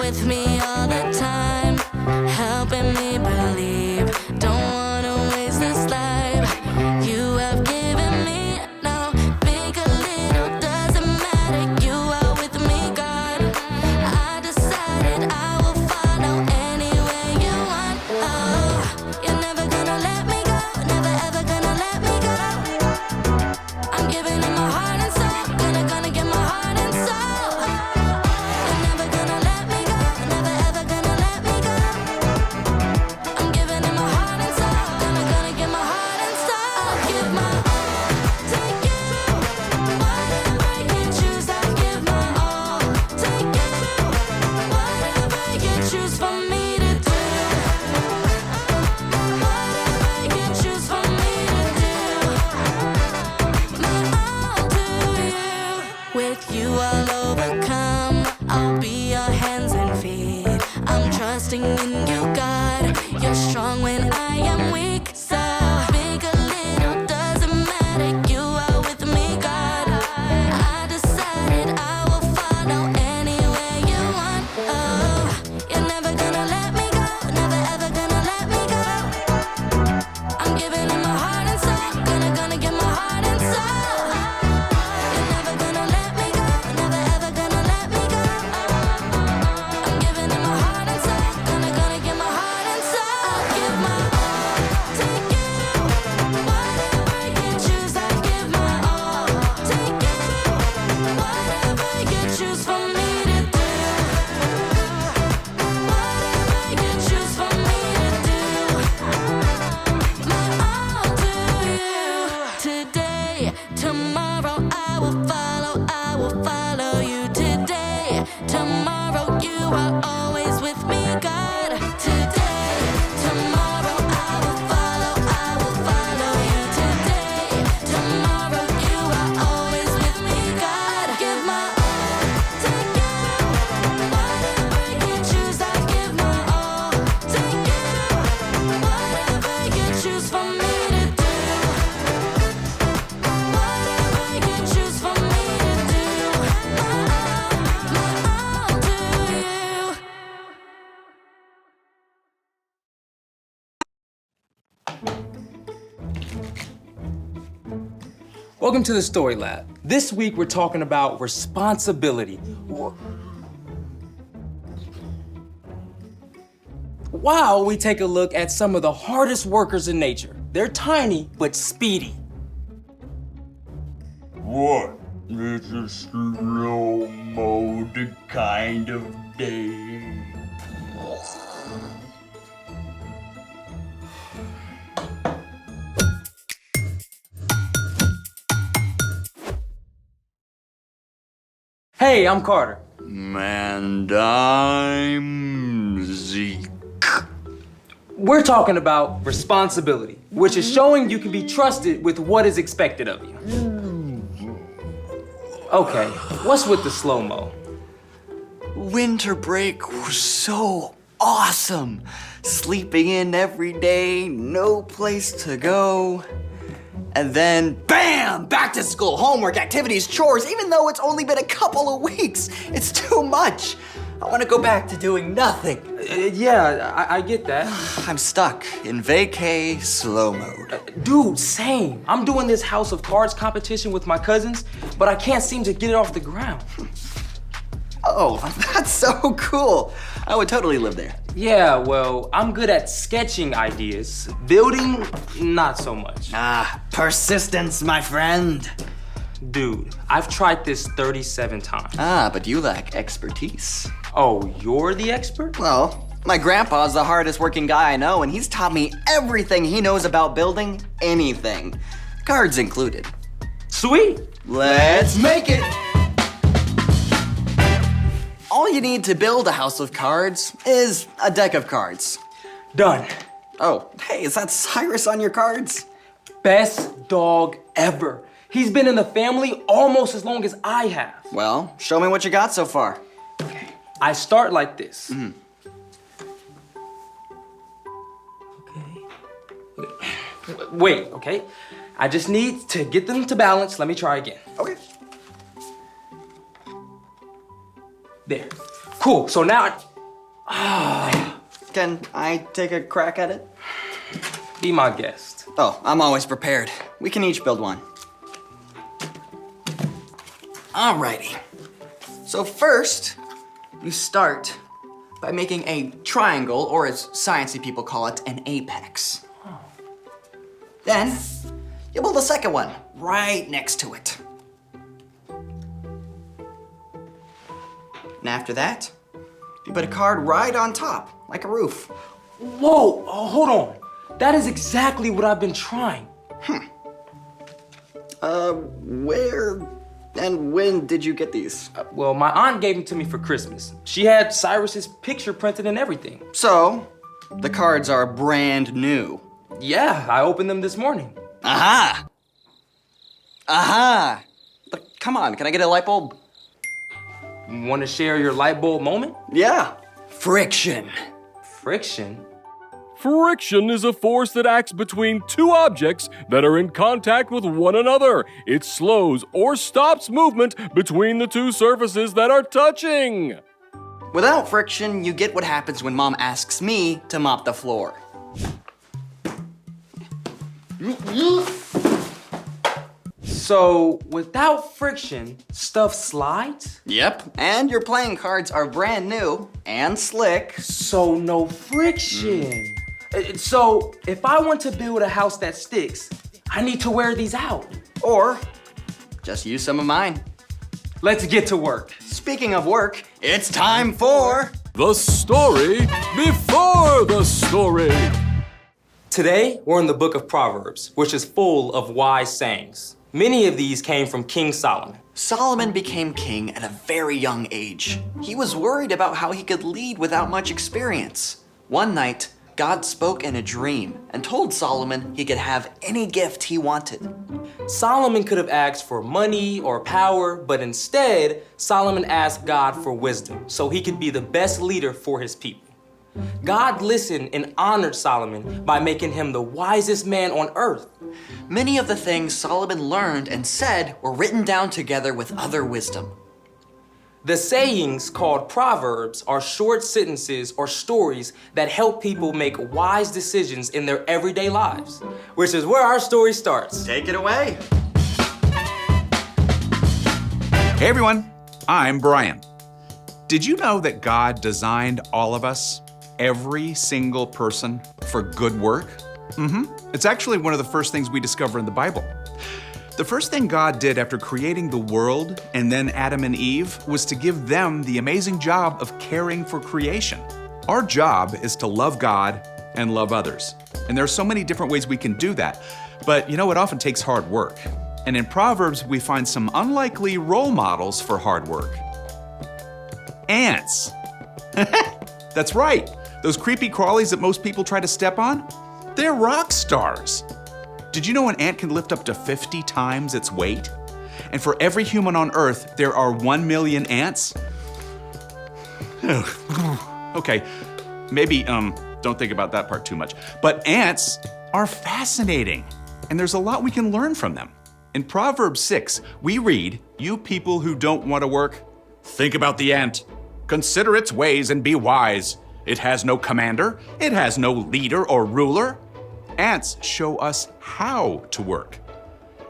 with me all the time, helping me believe. Don't wanna waste this life you have given me. No, big or little, doesn't matter. You are with me, God. I decided I will follow anywhere you want. Oh, you're never gonna let me go, never ever gonna let me go. I'm giving it my heart and soul, gonna give my heart and soul. You're never gonna let me go, never ever gonna let me go. I'm giving it my heart and soul, gonna give my heart and soul. I'll give my all to you, whatever you choose. I'll give my all to you, whatever you choose for me to do. Whatever you choose for me to do. My all to you. With you I'll overcome. I'll be your hands and feet. I'm trusting in you, God. You're strong when I am weak. So big or little, doesn't matter. You are with me, God. I decided I will follow anywhere you want. Oh, you're never gonna let me go, never ever gonna let me go. I'm giving it my heart and soul, gonna give my heart and soul. You're never gonna let me go, never ever gonna let me go. I'm giving it my heart and soul, gonna give my heart and soul. I'll give my all to you, whatever you choose. I'll give my all to you, whatever you choose for me to do. Whatever you choose for me to do. My all to you. Today, tomorrow I will follow you. Today, tomorrow you are always with me, God. Today, tomorrow I will follow you. Today, tomorrow you are always with me, God. Give my all to you, whatever you choose. I give my all to you, whatever you choose for me to do. Whatever you choose for me to do. My all to you. Welcome to the Story Lab. This week we're talking about responsibility. While we take a look at some of the hardest workers in nature. They're tiny but speedy. What? It's a slow mode kind of day. Hey, I'm Carter. And I'm Zeke. We're talking about responsibility, which is showing you can be trusted with what is expected of you. Okay, what's with the slow-mo? Winter break was so awesome. Sleeping in every day, no place to go. And then, bam! Back to school, homework, activities, chores, even though it's only been a couple of weeks. It's too much. I want to go back to doing nothing. Yeah, I get that. I'm stuck in vacay slow mode. Dude, same. I'm doing this House of Cards competition with my cousins, but I can't seem to get it off the ground. Oh, that's so cool. I would totally live there. Yeah, well, I'm good at sketching ideas. Building, not so much. Persistence, my friend. Dude, I've tried this 37 times. But you lack expertise. Oh, you're the expert? Well, my grandpa's the hardest working guy I know, and he's taught me everything he knows about building anything. Cards included. Sweet. Let's make it! All you need to build a house of cards is a deck of cards. Done. Oh, hey, is that Cyrus on your cards? Best dog ever. He's been in the family almost as long as I have. Well, show me what you got so far. Okay. I start like this. Okay. Wait, okay? I just need to get them to balance. Let me try again. Okay. There. Cool. So now Can I take a crack at it? Be my guest. Oh, I'm always prepared. We can each build one. Alrighty. So first, you start by making a triangle, or as sciencey people call it, an apex. Then, you build a second one right next to it. And after that, you put a card right on top, like a roof. Whoa, hold on. That is exactly what I've been trying. Where and when did you get these? Well, my aunt gave them to me for Christmas. She had Cyrus's picture printed and everything. So, the cards are brand new. Yeah, I opened them this morning. Aha! Aha! But come on, can I get a light bulb? Want to share your light bulb moment? Yeah. Friction. Friction? Friction is a force that acts between two objects that are in contact with one another. It slows or stops movement between the two surfaces that are touching. Without friction, you get what happens when Mom asks me to mop the floor. So, without friction, stuff slides? Yep. And your playing cards are brand new and slick. So, no friction. So, if I want to build a house that sticks, I need to wear these out. Or just use some of mine. Let's get to work. Speaking of work, it's time for The story before the story. Today, we're in the book of Proverbs, which is full of wise sayings. Many of these came from King Solomon. Solomon became king at a very young age. He was worried about how he could lead without much experience. One night, God spoke in a dream and told Solomon he could have any gift he wanted. Solomon could have asked for money or power, but instead, Solomon asked God for wisdom so he could be the best leader for his people. God listened and honored Solomon by making him the wisest man on earth. Many of the things Solomon learned and said were written down together with other wisdom. The sayings called Proverbs are short sentences or stories that help people make wise decisions in their everyday lives, which is where our story starts. Take it away. Hey everyone, I'm Brian. Did you know that God designed all of us, every single person, for good work? It's actually one of the first things we discover in the Bible. The first thing God did after creating the world and then Adam and Eve was to give them the amazing job of caring for creation. Our job is to love God and love others. And there are so many different ways we can do that. But you know, it often takes hard work. And in Proverbs, we find some unlikely role models for hard work. Ants. That's right. Those creepy crawlies that most people try to step on, they're rock stars. Did you know an ant can lift up to 50 times its weight? And for every human on Earth, there are 1 million ants? Okay, maybe don't think about that part too much. But ants are fascinating, and there's a lot we can learn from them. In Proverbs 6, we read, "You people who don't want to work, think about the ant. Consider its ways and be wise. It has no commander, it has no leader or ruler." Ants show us how to work.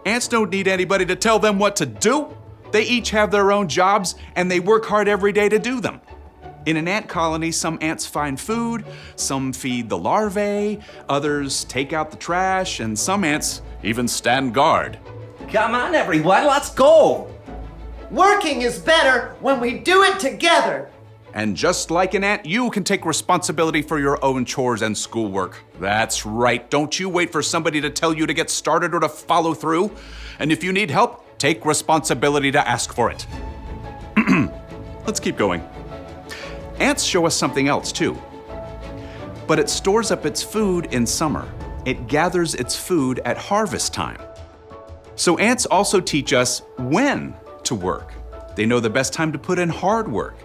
Ants don't need anybody to tell them what to do. They each have their own jobs and they work hard every day to do them. In an ant colony, some ants find food, some feed the larvae, others take out the trash, and some ants even stand guard. Come on, everyone, let's go. Working is better when we do it together. And just like an ant, you can take responsibility for your own chores and schoolwork. That's right. Don't you wait for somebody to tell you to get started or to follow through. And if you need help, take responsibility to ask for it. Let's keep going. Ants show us something else too. But it stores up its food in summer. It gathers its food at harvest time. So ants also teach us when to work. They know the best time to put in hard work.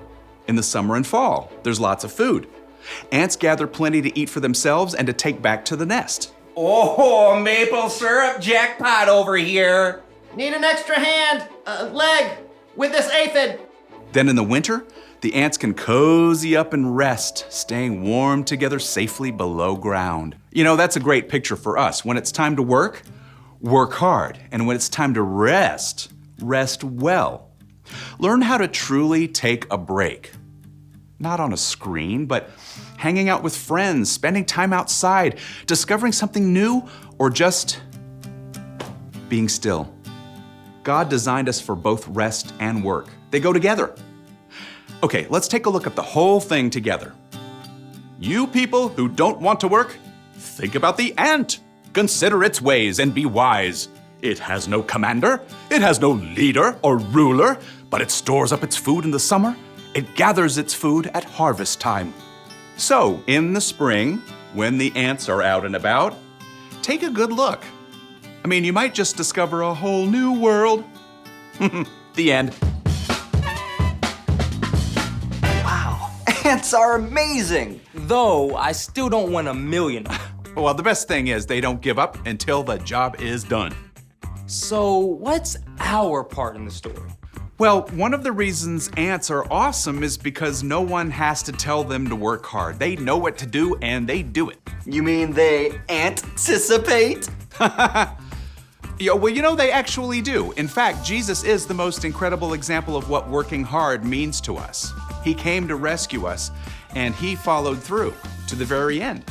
In the summer and fall, there's lots of food. Ants gather plenty to eat for themselves and to take back to the nest. Oh, maple syrup jackpot over here. Need an extra hand, leg, with this aphid. Then in the winter, The ants can cozy up and rest, staying warm together safely below ground. You know, that's a great picture for us. When it's time to work, work hard. And when it's time to rest, rest well. Learn how to truly take a break. Not on a screen, but hanging out with friends, spending time outside, discovering something new, or just being still. God designed us for both rest and work. They go together. Okay, let's take a look at the whole thing together. You people who don't want to work, think about the ant. Consider its ways and be wise. It has no commander, it has no leader or ruler, but it stores up its food in the summer. It gathers its food at harvest time. So, in the spring, when the ants are out and about, take a good look. I mean, you might just discover a whole new world. The end. Wow, ants are amazing. Though, I still don't want 1,000,000. Well, the best thing is they don't give up until the job is done. So, what's our part in the story? Well, one of the reasons ants are awesome is because no one has to tell them to work hard. They know what to do and they do it. You mean they anticipate? Yeah, well, you know, they actually do. In fact, Jesus is the most incredible example of what working hard means to us. He came to rescue us, and he followed through to the very end.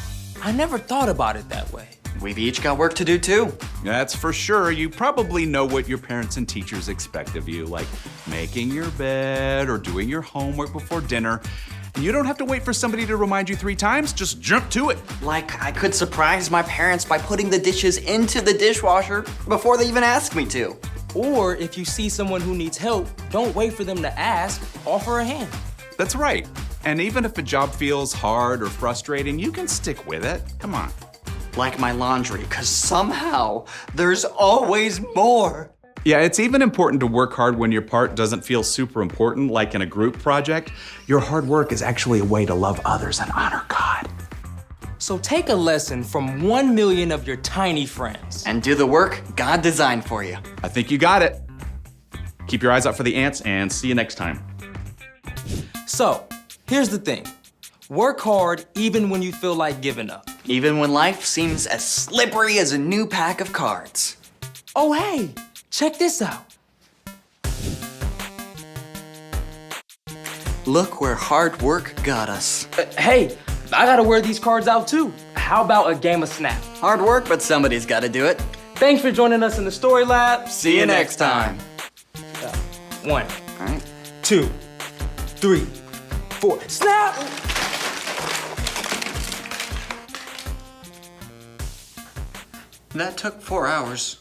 I never thought about it that way. We've each got work to do too. That's for sure. You probably know what your parents and teachers expect of you, like making your bed or doing your homework before dinner. And you don't have to wait for somebody to remind you 3 times, just jump to it. Like I could surprise my parents by putting the dishes into the dishwasher before they even ask me to. Or if you see someone who needs help, don't wait for them to ask, offer a hand. That's right. And even if a job feels hard or frustrating, you can stick with it. Come on. Like my laundry, because somehow there's always more. Yeah, it's even important to work hard when your part doesn't feel super important, like in a group project. Your hard work is actually a way to love others and honor God. So take a lesson from 1,000,000 of your tiny friends. And do the work God designed for you. I think you got it. Keep your eyes out for the ants and see you next time. So, here's the thing. Work hard even when you feel like giving up. Even when life seems as slippery as a new pack of cards. Oh, hey, check this out. Look where hard work got us. Hey, I gotta wear these cards out too. How about a game of Snap? Hard work, but somebody's gotta do it. Thanks for joining us in the Story Lab. See you next time. 1, All right. 2, 3, 4, snap! That took 4 hours.